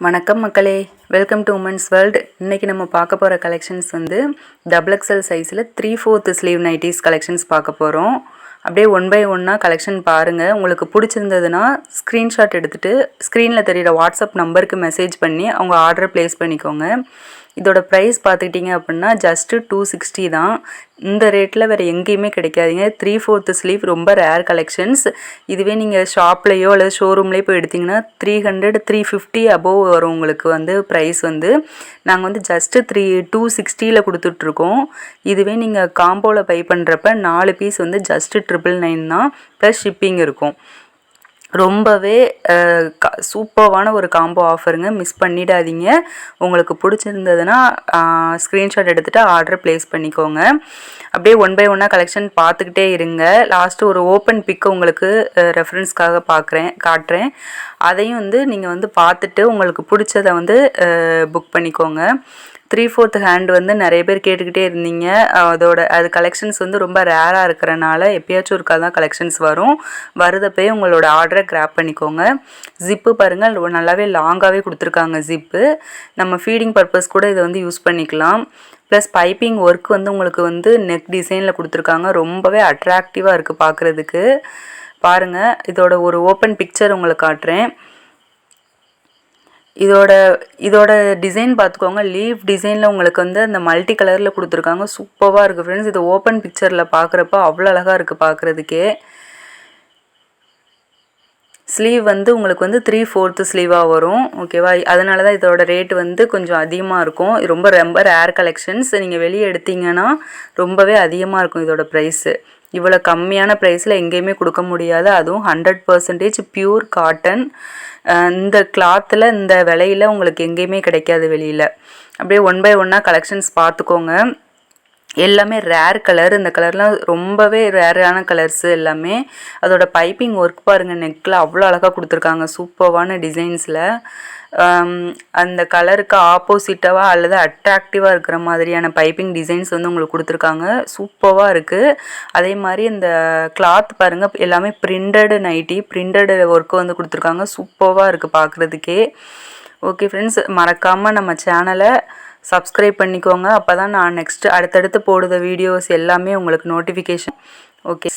வணக்கம் மக்களே, welcome to women's world. இன்றைக்கி நம்ம பார்க்க போகிற கலெக்ஷன்ஸ் வந்து XXL சைஸில் 3/4 ஸ்லீவ் நைட்டிஸ் கலெக்ஷன்ஸ் பார்க்க போகிறோம். அப்படியே ஒன் பை ஒன்னாக கலெக்ஷன் பாருங்கள். உங்களுக்கு பிடிச்சிருந்ததுன்னா ஸ்க்ரீன்ஷாட் எடுத்துகிட்டு ஸ்க்ரீனில் தெரிகிற வாட்ஸ்அப் நம்பருக்கு மெசேஜ் பண்ணி அவங்க ஆர்டர் ப்ளேஸ் பண்ணிக்கோங்க. இதோட ப்ரைஸ் பார்த்துக்கிட்டிங்க அப்படின்னா ஜஸ்ட்டு 260 தான். இந்த ரேட்டில் வேறு எங்கேயுமே கிடைக்காதீங்க. 3/4 ஸ்லீவ் ரொம்ப ரேர் கலெக்ஷன்ஸ். இதுவே நீங்கள் ஷாப்லேயோ அல்லது ஷோரூம்லேயோ போய் எடுத்திங்கன்னா 300 350 அபோவ் வரும் உங்களுக்கு வந்து ப்ரைஸ் வந்து. நாங்கள் வந்து ஜஸ்ட்டு 260 கொடுத்துட்ருக்கோம். இதுவே நீங்கள் காம்போவில் பை பண்ணுறப்ப 4 பீஸ் வந்து ஜஸ்ட்டு 999 தான், ப்ளஸ் ஷிப்பிங் இருக்கும். ரொம்பவே சூப்பர்வான ஒரு காம்போ ஆஃபருங்க, மிஸ் பண்ணிடாதீங்க. உங்களுக்கு பிடிச்சிருந்ததுன்னா ஸ்க்ரீன்ஷாட் எடுத்துகிட்டு ஆர்டர் ப்ளேஸ் பண்ணிக்கோங்க. அப்படியே ஒன் பை ஒன்னாக கலெக்ஷன் பார்த்துக்கிட்டே இருங்க. லாஸ்ட்டு ஒரு ஓப்பன் பிக் உங்களுக்கு ரெஃபரன்ஸ்க்காக காட்டுறேன். அதையும் வந்து நீங்கள் வந்து பார்த்துட்டு உங்களுக்கு பிடிச்சதை வந்து புக் பண்ணிக்கோங்க. 3/4 ஹேண்ட் வந்து நிறைய பேர் கேட்டுக்கிட்டே இருந்தீங்க. அது கலெக்ஷன்ஸ் வந்து ரொம்ப ரேராக இருக்கிறனால எப்பயாச்சும் ஒருக்கா தான் கலெக்ஷன்ஸ் வரும். வருதப்பே உங்களோட ஆர்டரை கிராப் பண்ணிக்கோங்க. ஜிப்பு பாருங்கள், நல்லாவே லாங்காகவே கொடுத்துருக்காங்க ஜிப்பு. நம்ம ஃபீடிங் பர்பஸ் கூட இதை வந்து யூஸ் பண்ணிக்கலாம். ப்ளஸ் பைப்பிங் ஒர்க் வந்து உங்களுக்கு வந்து நெக் டிசைனில் கொடுத்துருக்காங்க. ரொம்பவே அட்ராக்டிவாக இருக்குது பார்க்குறதுக்கு. பாருங்கள், இதோட ஒரு ஓப்பன் பிக்சர் உங்களுக்கு காட்டுறேன். இதோட டிசைன் பார்த்துக்கோங்க. லீஃப் டிசைனில் உங்களுக்கு வந்து அந்த மல்டி கலரில் கொடுத்துருக்காங்க. சூப்பராக இருக்குது ஃப்ரெண்ட்ஸ். இது ஓப்பன் பிக்சரில் பார்க்குறப்ப அவ்வளோ அழகாக இருக்குது பார்க்குறதுக்கே. ஸ்லீவ் வந்து உங்களுக்கு வந்து 3/4 ஸ்லீவாக வரும், ஓகேவா? அதனால தான் இதோட ரேட் வந்து கொஞ்சம் அதிகமாக இருக்கும். இது ரொம்ப ரேர் கலெக்ஷன்ஸ். நீங்கள் வெளியே எடுத்தீங்கன்னா ரொம்பவே அதிகமாக இருக்கும் இதோட ப்ரைஸு. இவ்வளோ கம்மியான ப்ரைஸில் எங்கேயுமே கொடுக்க முடியாது. அதுவும் 100% பியூர் காட்டன். இந்த கிளாத்தில் இந்த விலையில் உங்களுக்கு எங்கேயுமே கிடைக்காது வெளியில். அப்படியே ஒன் பை ஒன்னாக கலெக்ஷன்ஸ் பார்த்துக்கோங்க. எல்லாமே ரேர் கலர். இந்த கலர்லாம் ரொம்பவே ரேரான கலர்ஸு எல்லாமே. அதோட பைப்பிங் ஒர்க் பாருங்கள், நெக்கில் அவ்வளோ அழகாக கொடுத்துருக்காங்க சூப்பர்வான டிசைன்ஸில். அந்த கலருக்கு ஆப்போசிட்டாக அல்லது அட்ராக்டிவாக இருக்கிற மாதிரியான பைப்பிங் டிசைன்ஸ் வந்து உங்களுக்கு கொடுத்துருக்காங்க. சூப்பராக இருக்குது. அதே மாதிரி இந்த கிளாத் பாருங்கள், எல்லாமே பிரிண்டடு நைட்டி, பிரிண்டடு ஒர்க்கு வந்து கொடுத்துருக்காங்க. சூப்பராக இருக்குது பார்க்குறதுக்கே. ஓகே ஃப்ரெண்ட்ஸ், மறக்காமல் நம்ம சேனலை சப்ஸ்கிரைப் பண்ணிக்கோங்க. அப்போ தான் நான் அடுத்தடுத்து போடுற வீடியோஸ் எல்லாமே உங்களுக்கு நோட்டிஃபிகேஷன். ஓகே.